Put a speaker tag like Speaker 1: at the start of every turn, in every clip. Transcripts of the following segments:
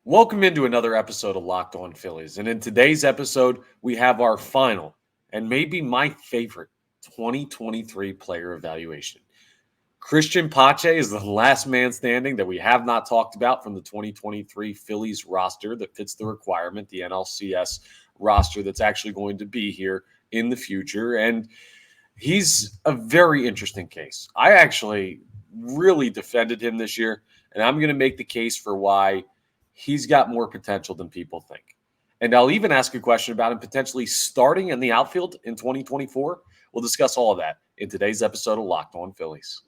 Speaker 1: Welcome into another episode of Locked On Phillies. And in today's episode, we have our final and maybe my favorite 2023 player evaluation. Cristian Pache is the last man standing that we have not talked about from the 2023 Phillies roster that fits the requirement, the NLCS roster that's actually going to be here in the future. And he's a very interesting case. I actually really defended him this year, and I'm going to make the case for why he's got more potential than people think. And I'll even ask a question about him potentially starting in the outfield in 2024. We'll discuss all of that in today's episode of Locked On Phillies.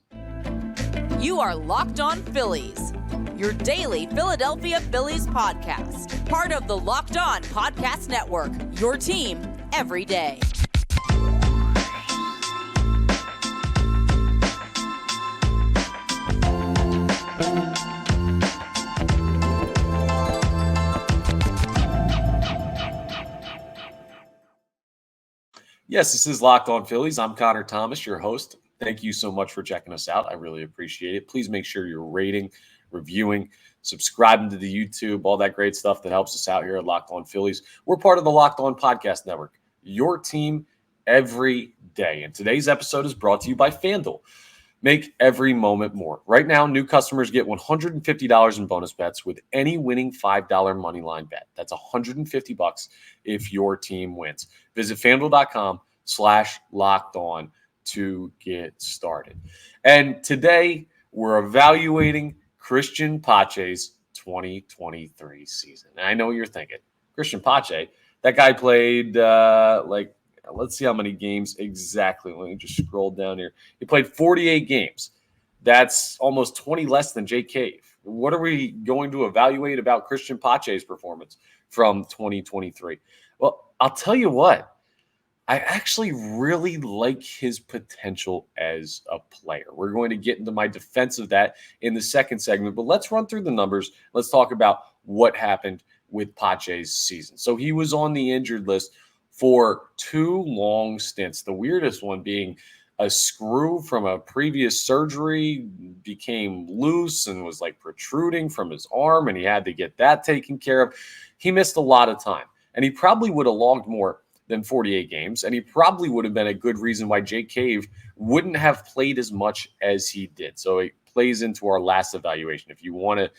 Speaker 2: You are Locked On Phillies, your daily Philadelphia Phillies podcast. Part of the Locked On Podcast Network, your team every day.
Speaker 1: Yes, this is Locked On Phillies. I'm Connor Thomas, your host. Thank you so much for checking us out. I really appreciate it. Please make sure you're rating, reviewing, subscribing to the YouTube, all that great stuff that helps us out here at Locked On Phillies. We're part of the Locked On Podcast Network, your team every day. And today's episode is brought to you by FanDuel. Make every moment more. Right now, new customers get $150 in bonus bets with any winning $5 moneyline bet. That's $150 if your team wins. Visit FanDuel.com/lockedon to get started. And today, we're evaluating Cristian Pache's 2023 season. And I know what you're thinking. Cristian Pache, that guy played let's see how many games exactly. Let me just scroll down here. He played 48 games. That's almost 20 less than Jake Cave. What are we going to evaluate about Cristian Pache's performance from 2023? Well, I'll tell you what. I actually really like his potential as a player. We're going to get into my defense of that in the second segment, but let's run through the numbers. Let's talk about what happened with Pache's season. So he was on the injured list for 2 long stints, the weirdest one being a screw from a previous surgery became loose and was like protruding from his arm, and he had to get that taken care of. He missed a lot of time, and he probably would have logged more than 48 games, and he probably would have been a good reason why Jake Cave wouldn't have played as much as he did. So it plays into our last evaluation. If you want to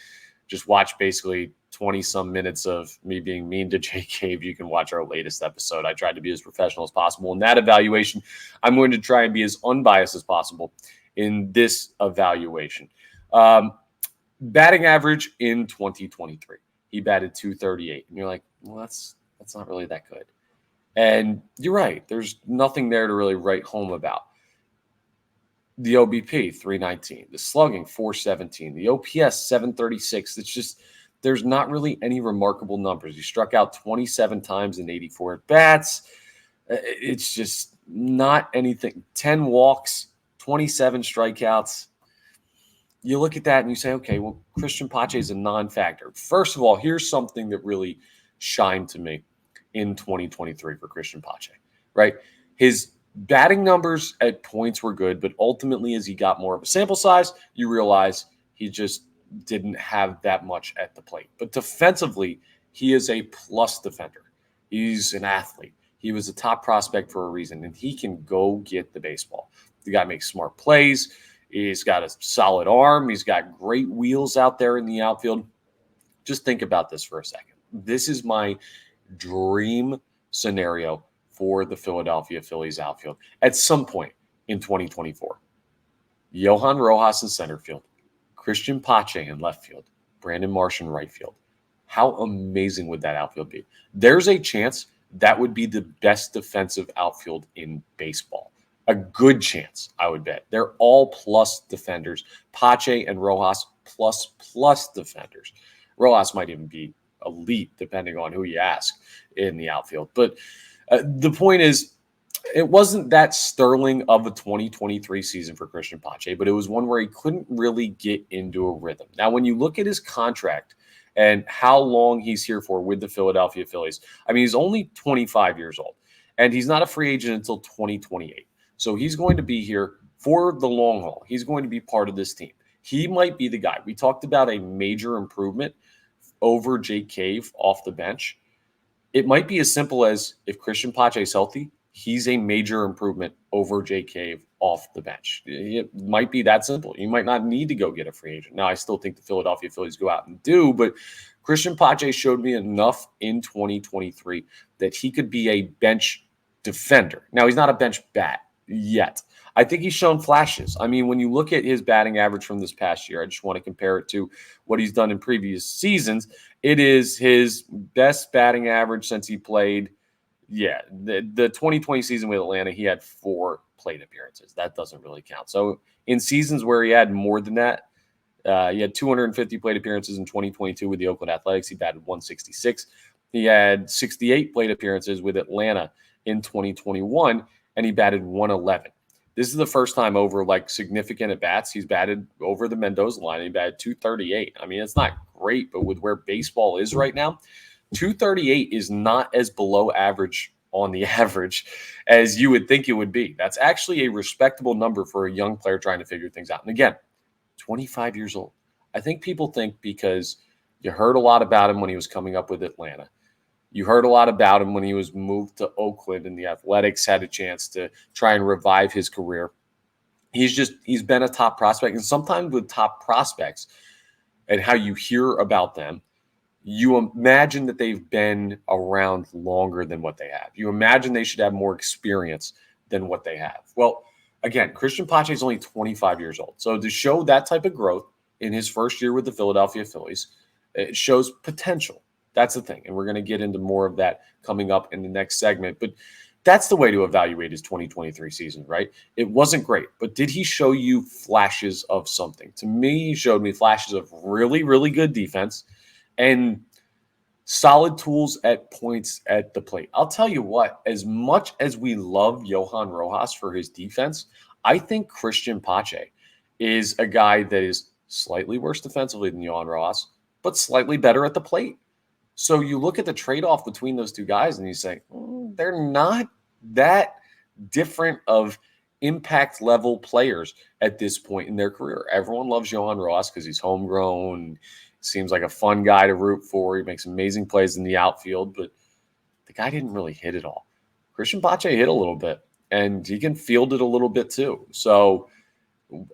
Speaker 1: just watch basically 20-some minutes of me being mean to Jake Cave, you can watch our latest episode. I tried to be as professional as possible in that evaluation. I'm going to try and be as unbiased as possible in this evaluation. Batting average in 2023. He batted .238. And you're like, well, that's not really that good. And you're right. There's nothing there to really write home about. The OBP, 319. The slugging, 417. The OPS, 736. It's just, there's not really any remarkable numbers. He struck out 27 times in 84 at-bats. It's just not anything. 10 walks, 27 strikeouts. You look at that and you say, okay, well, Cristian Pache is a non-factor. First of all, here's something that really shined to me in 2023 for Cristian Pache, right? His batting numbers at points were good, but ultimately as he got more of a sample size, you realize he just didn't have that much at the plate. But defensively, he is a plus defender. He's an athlete. He was a top prospect for a reason, and he can go get the baseball. The guy makes smart plays. He's got a solid arm. He's got great wheels out there in the outfield. Just think about this for a second. This is my dream scenario for the Philadelphia Phillies outfield at some point in 2024. Johan Rojas in center field, Cristian Pache in left field, Brandon Marsh in right field. How amazing would that outfield be? There's a chance that would be the best defensive outfield in baseball. A good chance, I would bet. They're all plus defenders. Pache and Rojas plus defenders. Rojas might even be elite, depending on who you ask in the outfield. But the point is, it wasn't that sterling of a 2023 season for Cristian Pache, but it was one where he couldn't really get into a rhythm. Now, when you look at his contract and how long he's here for with the Philadelphia Phillies, I mean, he's only 25 years old, and he's not a free agent until 2028. So he's going to be here for the long haul. He's going to be part of this team. He might be the guy. We talked about a major improvement over Jake Cave off the bench, it might be as simple as if Cristian Pache is healthy, he's a major improvement over Jake Cave off the bench. It might be that simple. You might not need to go get a free agent. Now, I still think the Philadelphia Phillies go out and do, but Cristian Pache showed me enough in 2023 that he could be a bench defender. Now, he's not a bench bat yet. I think he's shown flashes. I mean, when you look at his batting average from this past year, I just want to compare it to what he's done in previous seasons. It is his best batting average since he played. Yeah, the 2020 season with Atlanta, he had 4 plate appearances. That doesn't really count. So in seasons where he had more than that, he had 250 plate appearances in 2022 with the Oakland Athletics. He batted 166. He had 68 plate appearances with Atlanta in 2021, and he batted 111. This is the first time over significant at bats he's batted over the Mendoza line. He batted 238. I mean, it's not great, but with where baseball is right now, 238 is not as below average on the average as you would think it would be. That's actually a respectable number for a young player trying to figure things out. And again, 25 years old. I think people think because you heard a lot about him when he was coming up with Atlanta. You heard a lot about him when he was moved to Oakland and the Athletics had a chance to try and revive his career. He's been a top prospect. And sometimes with top prospects and how you hear about them, you imagine that they've been around longer than what they have. You imagine they should have more experience than what they have. Well, again, Cristian Pache is only 25 years old. So to show that type of growth in his first year with the Philadelphia Phillies, it shows potential. That's the thing. And we're going to get into more of that coming up in the next segment. But that's the way to evaluate his 2023 season, right? It wasn't great, but did he show you flashes of something? To me, he showed me flashes of really, really good defense and solid tools at points at the plate. I'll tell you what, as much as we love Johan Rojas for his defense, I think Cristian Pache is a guy that is slightly worse defensively than Johan Rojas, but slightly better at the plate. So you look at the trade-off between those two guys and you say, they're not that different of impact level players at this point in their career. Everyone loves Johan Rojas because he's homegrown, seems like a fun guy to root for. He makes amazing plays in the outfield, but the guy didn't really hit it all. Cristian Pache hit a little bit, and he can field it a little bit too. So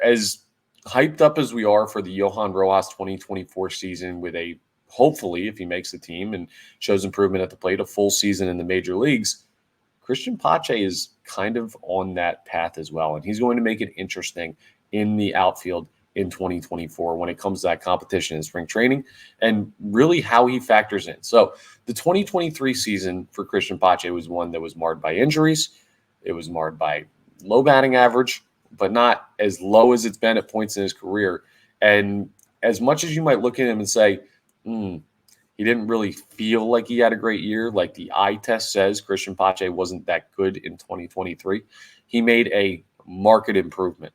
Speaker 1: as hyped up as we are for the Johan Rojas 2024 season with a hopefully, if he makes the team and shows improvement at the plate, a full season in the major leagues, Cristian Pache is kind of on that path as well. And he's going to make it interesting in the outfield in 2024 when it comes to that competition in spring training and really how he factors in. So the 2023 season for Cristian Pache was one that was marred by injuries. It was marred by low batting average, but not as low as it's been at points in his career. And as much as you might look at him and say, he didn't really feel like he had a great year. Like the eye test says, Cristian Pache wasn't that good in 2023. He made a marked improvement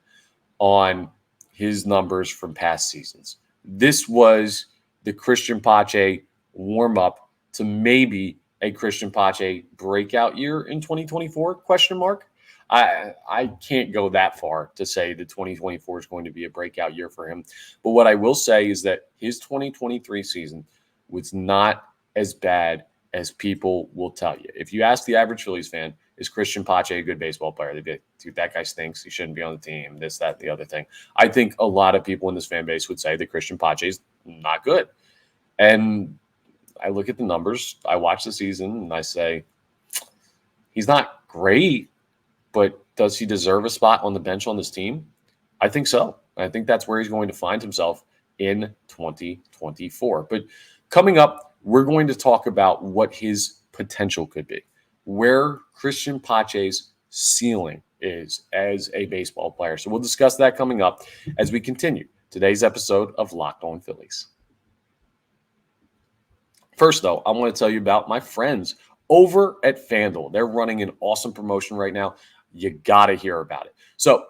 Speaker 1: on his numbers from past seasons. This was the Cristian Pache warm-up to maybe a Cristian Pache breakout year in 2024, question mark. I can't go that far to say that 2024 is going to be a breakout year for him. But what I will say is that his 2023 season was not as bad as people will tell you. If you ask the average Phillies fan, is Cristian Pache a good baseball player? They'd be like, dude, that guy stinks. He shouldn't be on the team, this, that, the other thing. I think a lot of people in this fan base would say that Cristian Pache is not good. And I look at the numbers, I watch the season, and I say, he's not great, but does he deserve a spot on the bench on this team? I think so. I think that's where he's going to find himself in 2024. But coming up, we're going to talk about what his potential could be, where Cristian Pache's ceiling is as a baseball player. So we'll discuss that coming up as we continue today's episode of Locked On Phillies. First, though, I want to tell you about my friends over at FanDuel. They're running an awesome promotion right now. You got to hear about it. So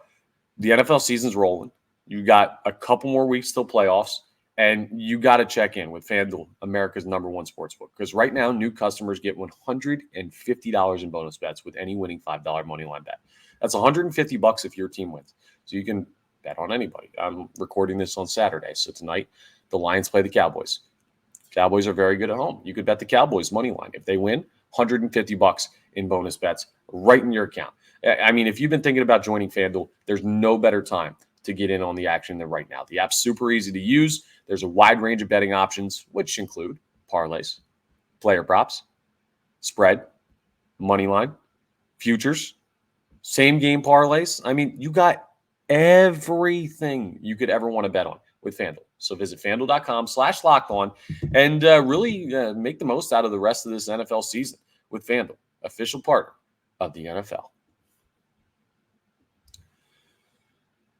Speaker 1: the NFL season's rolling. You got a couple more weeks till playoffs, and you got to check in with FanDuel, America's number one sportsbook. Because right now, new customers get $150 in bonus bets with any winning $5 moneyline bet. That's $150 if your team wins. So you can bet on anybody. I'm recording this on Saturday. So tonight, the Lions play the Cowboys. Cowboys are very good at home. You could bet the Cowboys money line. If they win, $150 in bonus bets right in your account. I mean, if you've been thinking about joining FanDuel, there's no better time to get in on the action than right now. The app's super easy to use. There's a wide range of betting options, which include parlays, player props, spread, money line, futures, same game parlays. I mean, you got everything you could ever want to bet on with FanDuel. So visit FanDuel.com/lockedon and really make the most out of the rest of this NFL season with FanDuel, official partner of the NFL.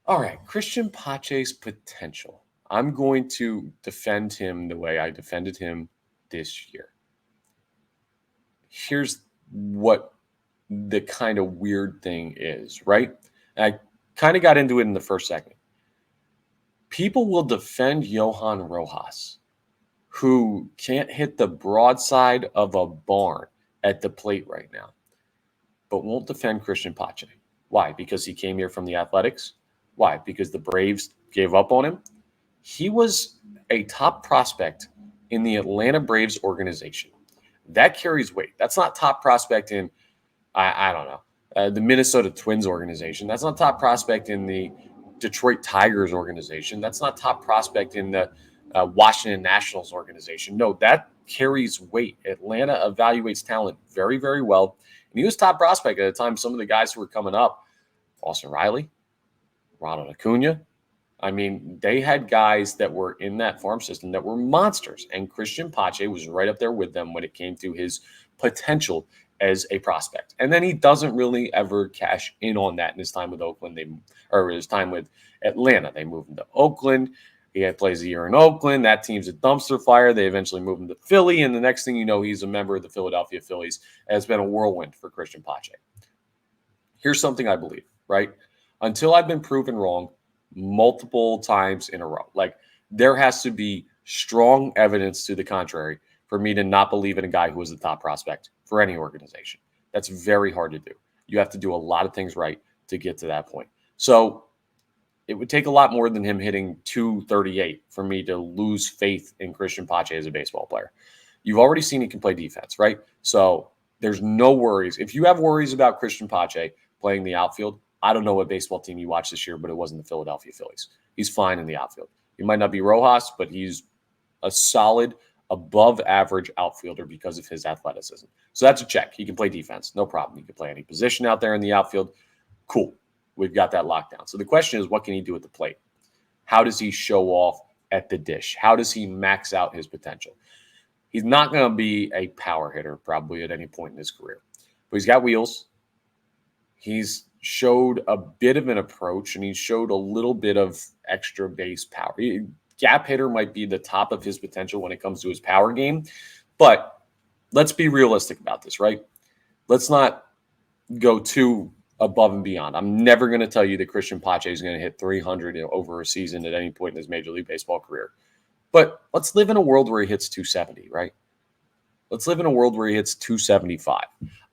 Speaker 1: All right, Cristian Pache's potential. I'm going to defend him the way I defended him this year. Here's what the kind of weird thing is, right? And I kind of got into it in the first segment. People will defend Johan Rojas, who can't hit the broadside of a barn at the plate right now, but won't defend Cristian Pache. Why? Because he came here from the Athletics? Why? Because the Braves gave up on him? He was a top prospect in the Atlanta Braves organization. That carries weight. That's not top prospect in, I don't know, the Minnesota Twins organization. That's not top prospect in the Detroit Tigers organization. That's not top prospect in the Washington Nationals organization. No, that carries weight. Atlanta evaluates talent very, very well. And he was top prospect at the time. Some of the guys who were coming up, Austin Riley, Ronald Acuna. I mean, they had guys that were in that farm system that were monsters. And Cristian Pache was right up there with them when it came to his potential as a prospect. And then he doesn't really ever cash in on that in his time with Oakland, or his time with Atlanta. They moved him to Oakland. He plays a year in Oakland. That team's a dumpster fire. They eventually moved him to Philly. And the next thing you know, he's a member of the Philadelphia Phillies. And it's been a whirlwind for Cristian Pache. Here's something I believe, right? Until I've been proven wrong multiple times in a row. Like, there has to be strong evidence to the contrary for me to not believe in a guy who is a top prospect for any organization. That's very hard to do. You have to do a lot of things right to get to that point. So it would take a lot more than him hitting 238 for me to lose faith in Cristian Pache as a baseball player. You've already seen he can play defense, right? So there's no worries. If you have worries about Cristian Pache playing the outfield, I don't know what baseball team you watched this year, but it wasn't the Philadelphia Phillies. He's fine in the outfield. He might not be Rojas, but he's a solid, above average outfielder because of his athleticism. So that's a check. He can play defense. No problem. He can play any position out there in the outfield. Cool. We've got that locked down. So the question is, what can he do at the plate? How does he show off at the dish? How does he max out his potential? He's not going to be a power hitter probably at any point in his career, but he's got wheels. He's showed a bit of an approach, and he showed a little bit of extra base power. Gap hitter might be the top of his potential when it comes to his power game, but let's be realistic about this, right? Let's not go too above and beyond. I'm never going to tell you that Cristian Pache is going to hit 300 over a season at any point in his Major League Baseball career. But let's live in a world where he hits 270, right? Let's live in a world where he hits 275.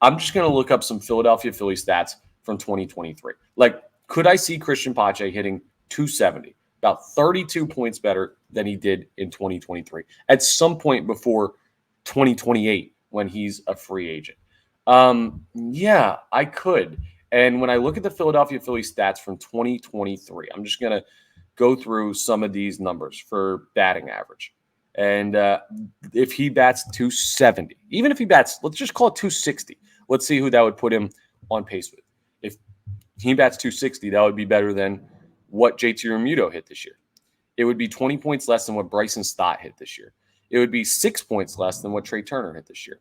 Speaker 1: I'm just going to look up some Philadelphia Phillies stats from 2023. Like, could I see Cristian Pache hitting 270, about 32 points better than he did in 2023 at some point before 2028 when he's a free agent? Yeah, I could. And when I look at the Philadelphia Phillies stats from 2023, I'm just going to go through some of these numbers for batting average. And if he bats 270, even if he bats, let's just call it 260. Let's see who that would put him on pace with. If he bats 260, that would be better than what JT Realmuto hit this year. It would be 20 points less than what Bryson Stott hit this year. It would be 6 points less than what Trey Turner hit this year.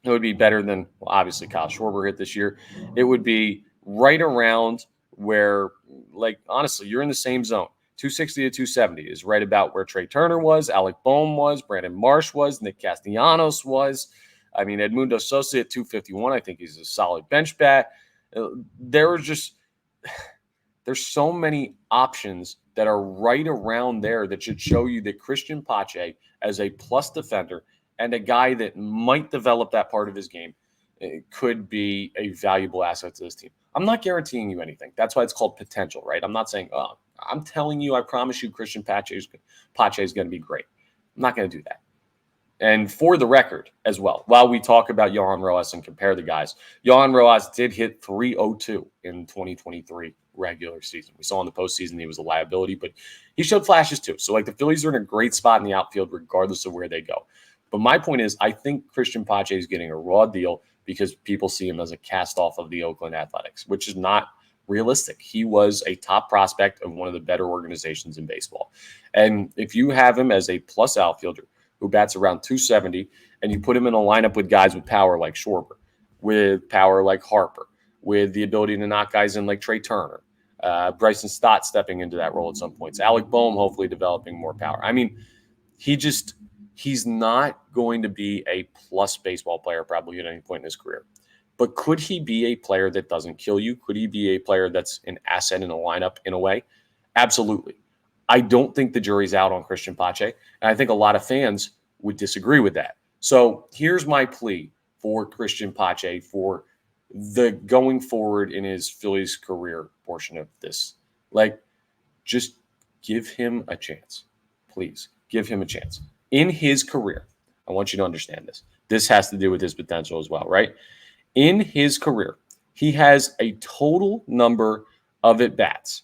Speaker 1: It would be better than, well, obviously, Kyle Schwarber hit this year. It would be right around where, like, honestly, you're in the same zone. 260 to 270 is right about where Trey Turner was, Alec Boehm was, Brandon Marsh was, Nick Castellanos was. I mean, Edmundo Sosa at 251, I think he's a solid bench bat. There's so many options that are right around there that should show you that Cristian Pache, as a plus defender and a guy that might develop that part of his game, could be a valuable asset to this team. I'm not guaranteeing you anything. That's why it's called potential, right? I'm not saying, oh, I'm telling you, I promise you Cristian Pache is going to be great. I'm not going to do that. And for the record as well, while we talk about Johan Rojas and compare the guys, Johan Rojas did hit 302 in 2023 regular season. We saw in the postseason he was a liability, but he showed flashes too. So like the Phillies are in a great spot in the outfield regardless of where they go. But my point is, I think Cristian Pache is getting a raw deal because people see him as a cast off of the Oakland Athletics, which is not realistic. He was a top prospect of one of the better organizations in baseball. And if you have him as a plus outfielder who bats around 270, and you put him in a lineup with guys with power like Schwarber, with power like Harper, with the ability to knock guys in like Trey Turner, Bryson Stott stepping into that role at some points, Alec Boehm hopefully developing more power. I mean, he's not going to be a plus baseball player probably at any point in his career. But could he be a player that doesn't kill you? Could he be a player that's an asset in a lineup in a way? Absolutely. I don't think the jury's out on Cristian Pache, and I think a lot of fans would disagree with that. So here's my plea for Cristian Pache for the going forward in his Phillies career portion of this. Like, just give him a chance. Please, give him a chance. In his career, I want you to understand this. This has to do with his potential as well, right? In his career, he has a total number of at-bats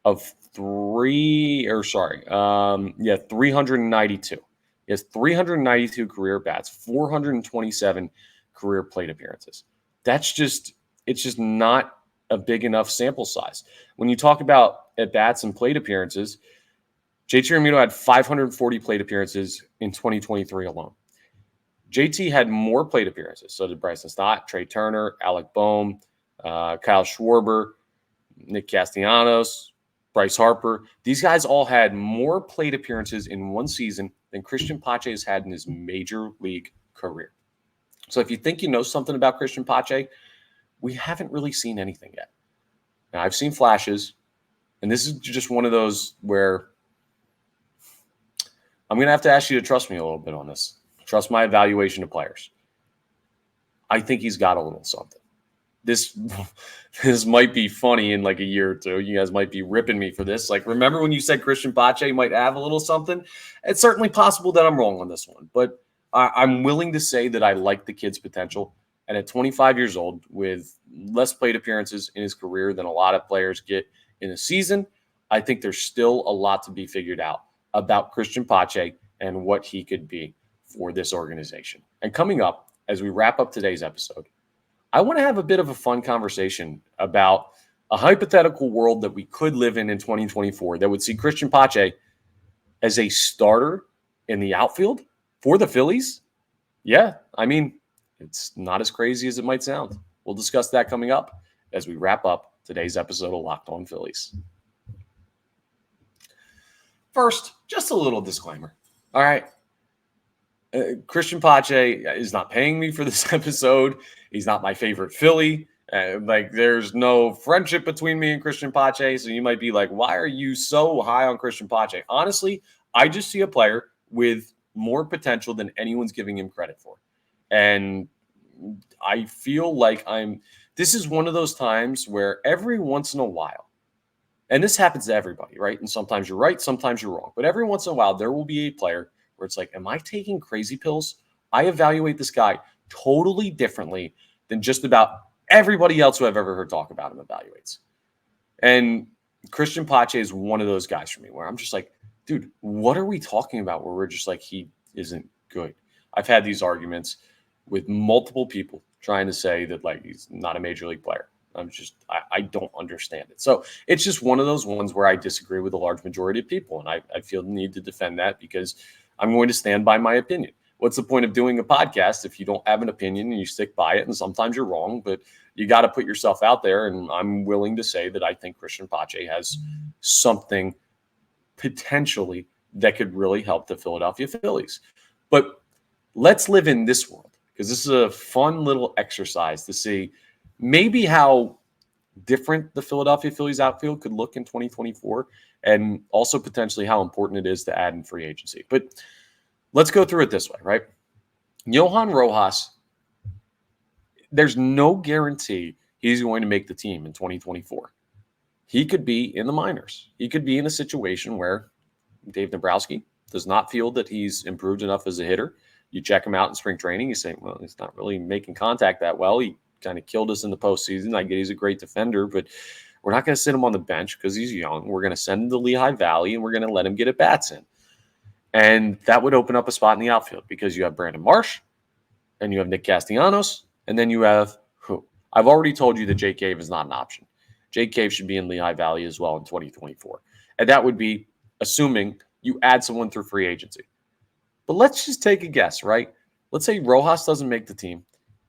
Speaker 1: of 392. He has 392 career bats, 427 career plate appearances. It's just not a big enough sample size. When you talk about at-bats and plate appearances, JT Realmuto had 540 plate appearances in 2023 alone. JT had more plate appearances. So did Bryson Stott, Trey Turner, Alec Boehm, Kyle Schwarber, Nick Castellanos, Bryce Harper. These guys all had more plate appearances in one season than Cristian Pache has had in his major league career. So if you think you know something about Cristian Pache, we haven't really seen anything yet. Now, I've seen flashes, and this is just one of those where I'm going to have to ask you to trust me a little bit on this. Trust my evaluation of players. I think he's got a little something. This might be funny in like a year or two. You guys might be ripping me for this. Like, remember when you said Cristian Pache might have a little something? It's certainly possible that I'm wrong on this one, but I'm willing to say that I like the kid's potential. And at 25 years old, with less plate appearances in his career than a lot of players get in a season, I think there's still a lot to be figured out about Cristian Pache and what he could be for this organization. And coming up, as we wrap up today's episode, I want to have a bit of a fun conversation about a hypothetical world that we could live in 2024 that would see Cristian Pache as a starter in the outfield for the Phillies. Yeah, I mean, it's not as crazy as it might sound. We'll discuss that coming up as we wrap up today's episode of Locked On Phillies. First, just a little disclaimer. All right. Cristian Pache is not paying me for this episode. He's not my favorite Philly. There's no friendship between me and Cristian Pache. So you might be like, why are you so high on Cristian Pache? Honestly, I just see a player with more potential than anyone's giving him credit for. And I feel like this is one of those times where every once in a while, and this happens to everybody, right? And sometimes you're right, sometimes you're wrong. But every once in a while, there will be a player where it's like, am I taking crazy pills? I evaluate this guy totally differently than just about everybody else who I've ever heard talk about him evaluates. And Cristian Pache is one of those guys for me where I'm just like, dude, what are we talking about where we're just like, he isn't good? I've had these arguments with multiple people trying to say that like he's not a major league player. I don't understand it. So it's just one of those ones where I disagree with a large majority of people. And I feel the need to defend that because I'm going to stand by my opinion. What's the point of doing a podcast if you don't have an opinion and you stick by it? And sometimes you're wrong, but you got to put yourself out there. And I'm willing to say that I think Cristian Pache has something potentially that could really help the Philadelphia Phillies. But let's live in this world because this is a fun little exercise to see maybe how different the Philadelphia Phillies outfield could look in 2024 and also potentially how important it is to add in free agency. But let's go through it this way, right? Johan Rojas, there's no guarantee he's going to make the team in 2024. He could be in the minors. He could be in a situation where Dave Dombrowski does not feel that he's improved enough as a hitter. You check him out in spring training, you say, well, he's not really making contact that well. He kind of killed us in the postseason. I get he's a great defender, but we're not going to sit him on the bench because he's young. We're going to send him to Lehigh Valley, and we're going to let him get at bats in. And that would open up a spot in the outfield because you have Brandon Marsh, and you have Nick Castellanos, and then you have who? I've already told you that Jake Cave is not an option. Jake Cave should be in Lehigh Valley as well in 2024. And that would be assuming you add someone through free agency. But let's just take a guess, right? Let's say Rojas doesn't make the team.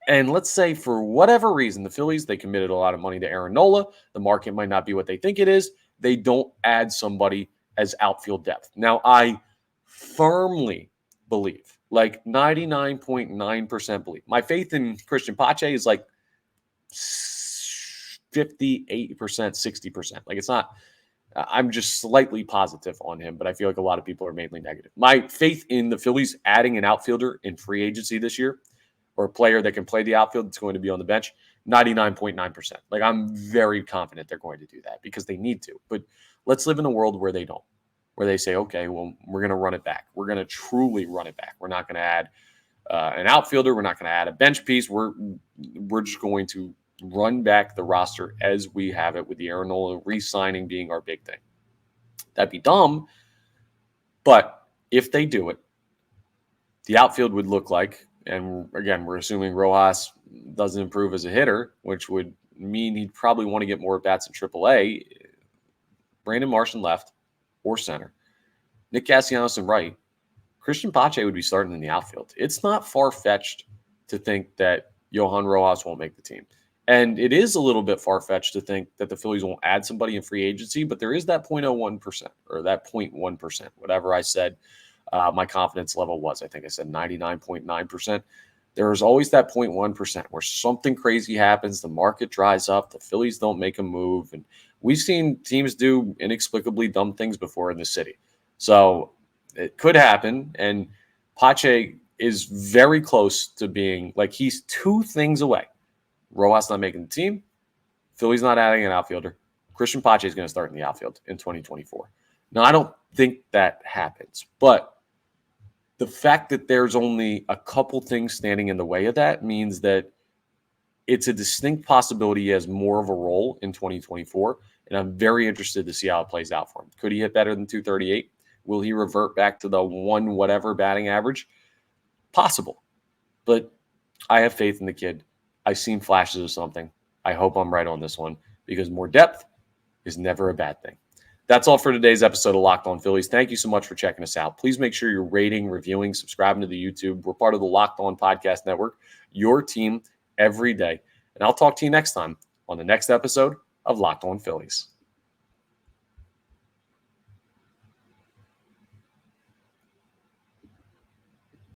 Speaker 1: And let's say for whatever reason, the Phillies, they committed a lot of money to Aaron Nola. The market might not be what they think it is. They don't add somebody as outfield depth. Now, I firmly believe, like 99.9% believe. My faith in Cristian Pache is like 50, 80%, 60%. Like it's not, I'm just slightly positive on him, but I feel like a lot of people are mainly negative. My faith in the Phillies adding an outfielder in free agency this year, or a player that can play the outfield that's going to be on the bench, 99.9%. Like I'm very confident they're going to do that because they need to. But let's live in a world where they don't, where they say, okay, well, we're going to run it back. We're going to truly run it back. We're not going to add an outfielder. We're not going to add a bench piece. We're just going to run back the roster as we have it, with the Aaron Nola re-signing being our big thing. That'd be dumb, but if they do it, the outfield would look like, and again, we're assuming Rojas doesn't improve as a hitter, which would mean he'd probably want to get more at-bats in AAA. Brandon Marsh in left or center, Nick Castellanos in right, Cristian Pache would be starting in the outfield. It's not far-fetched to think that Johan Rojas won't make the team. And it is a little bit far-fetched to think that the Phillies won't add somebody in free agency, but there is that 0.01% or that 0.1%, whatever I said my confidence level was. I think I said 99.9%. There is always that 0.1% where something crazy happens, the market dries up, the Phillies don't make a move, and we've seen teams do inexplicably dumb things before in the city. So it could happen, and Pache is very close to being, like, he's two things away. Rojas not making the team, Phillies not adding an outfielder, Cristian Pache is going to start in the outfield in 2024. Now, I don't think that happens, but the fact that there's only a couple things standing in the way of that means that it's a distinct possibility he has more of a role in 2024, and I'm very interested to see how it plays out for him. Could he hit better than 238? Will he revert back to the one whatever batting average? Possible, but I have faith in the kid. I've seen flashes of something. I hope I'm right on this one because more depth is never a bad thing. That's all for today's episode of Locked On Phillies. Thank you so much for checking us out. Please make sure you're rating, reviewing, subscribing to the YouTube. We're part of the Locked On Podcast Network, your team every day. And I'll talk to you next time on the next episode of Locked On Phillies.